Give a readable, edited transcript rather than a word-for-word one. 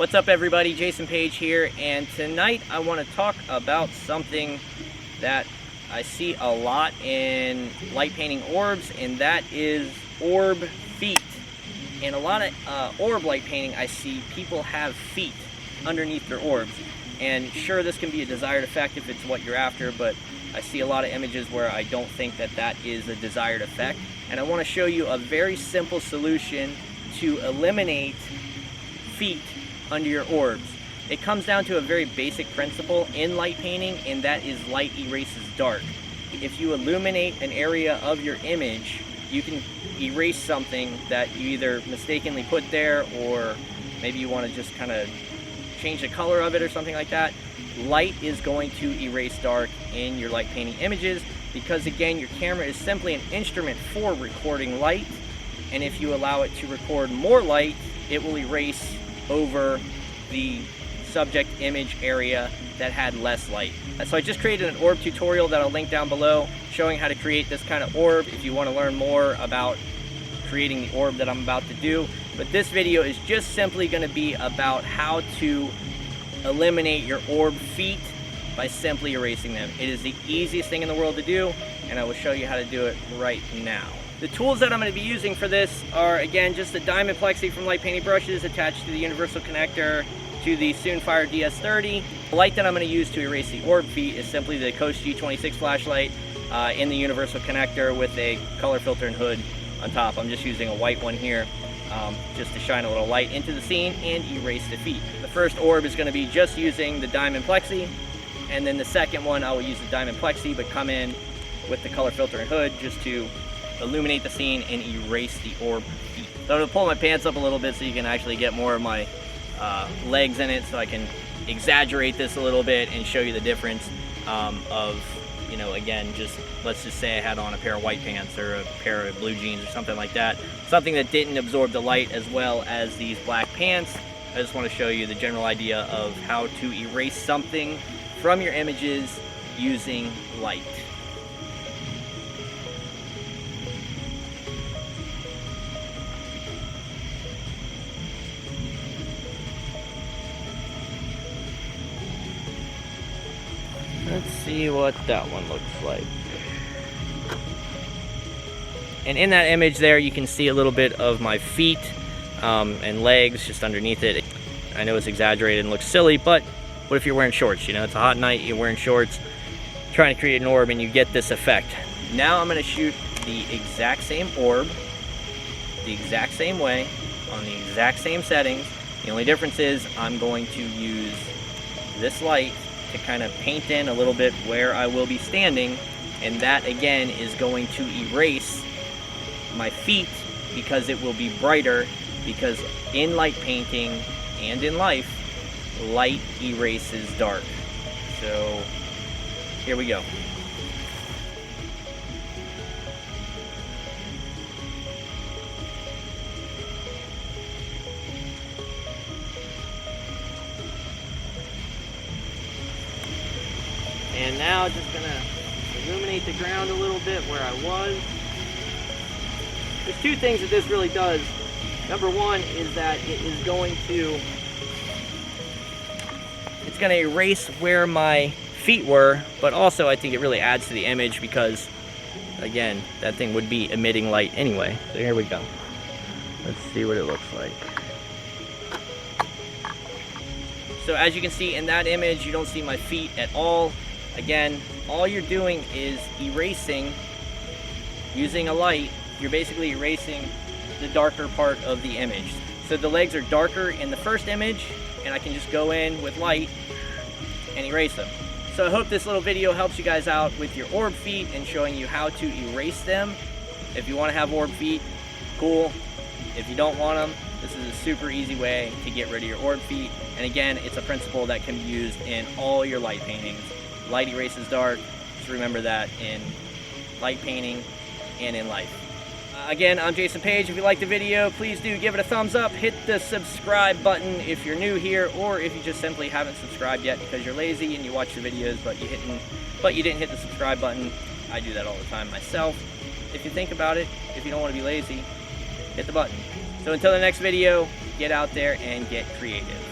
What's up everybody, Jason Page here, and tonight I want to talk about something that I see a lot in light painting orbs, and that is orb feet. In a lot of orb light painting, I see people have feet underneath their orbs, and sure, this can be a desired effect if it's what you're after, but I see a lot of images where I don't think that that is a desired effect, and I want to show you a very simple solution to eliminate feet under your orbs. It comes down to a very basic principle in light painting, and that is light erases dark. If you illuminate an area of your image, you can erase something that you either mistakenly put there, or maybe you want to just kind of change the color of it or something like that. Light is going to erase dark in your light painting images because, again, your camera is simply an instrument for recording light, and if you allow it to record more light, it will erase over the subject image area that had less light. So I just created an orb tutorial that I'll link down below showing how to create this kind of orb if you want to learn more about creating the orb that I'm about to do. But this video is just simply going to be about how to eliminate your orb feet by simply erasing them. It is the easiest thing in the world to do, and I will show you how to do it right now. The tools that I'm going to be using for this are, again, just the diamond plexi from light painting brushes attached to the universal connector to the Soonfire DS30. The light that I'm going to use to erase the orb feet is simply the Coast G26 flashlight in the universal connector with a color filter and hood on top. I'm just using a white one here just to shine a little light into the scene and erase the feet. The first orb is going to be just using the diamond plexi, and then the second one I will use the diamond plexi but come in with the color filter and hood just to illuminate the scene and erase the orb feet. So I'm going to pull my pants up a little bit so you can actually get more of my legs in it, so I can exaggerate this a little bit and show you the difference of, you know, again, just let's just say I had on a pair of white pants or a pair of blue jeans or something like that, something that didn't absorb the light as well as these black pants. I just want to show you the general idea of how to erase something from your images using light. Let's see what that one looks like. And in that image there, you can see a little bit of my feet and legs just underneath it. I know it's exaggerated and looks silly, but what if you're wearing shorts? You know, it's a hot night, you're wearing shorts, trying to create an orb, and you get this effect. Now I'm going to shoot the exact same orb, the exact same way, on the exact same settings. The only difference is I'm going to use this light to kind of paint in a little bit where I will be standing, and that again is going to erase my feet because it will be brighter, because in light painting and in life, light erases dark. So here we go. And now just gonna illuminate the ground a little bit where I was. There's two things that this really does. Number one is that it's gonna erase where my feet were, but also I think it really adds to the image because, again, that thing would be emitting light anyway. So here we go. Let's see what it looks like. So as you can see in that image, you don't see my feet at all. Again, all you're doing is erasing, using a light, you're basically erasing the darker part of the image. So the legs are darker in the first image, and I can just go in with light and erase them. So I hope this little video helps you guys out with your orb feet and showing you how to erase them. If you want to have orb feet, cool. If you don't want them, this is a super easy way to get rid of your orb feet. And again, it's a principle that can be used in all your light paintings. Light erases dark. Just remember that in light painting and in life. Again, I'm Jason Page. If you liked the video, please do give it a thumbs up. Hit the subscribe button if you're new here, or if you just simply haven't subscribed yet because you're lazy and you watch the videos but you didn't hit the subscribe button. I do that all the time myself. If you think about it, if you don't want to be lazy, hit the button. So until the next video, get out there and get creative.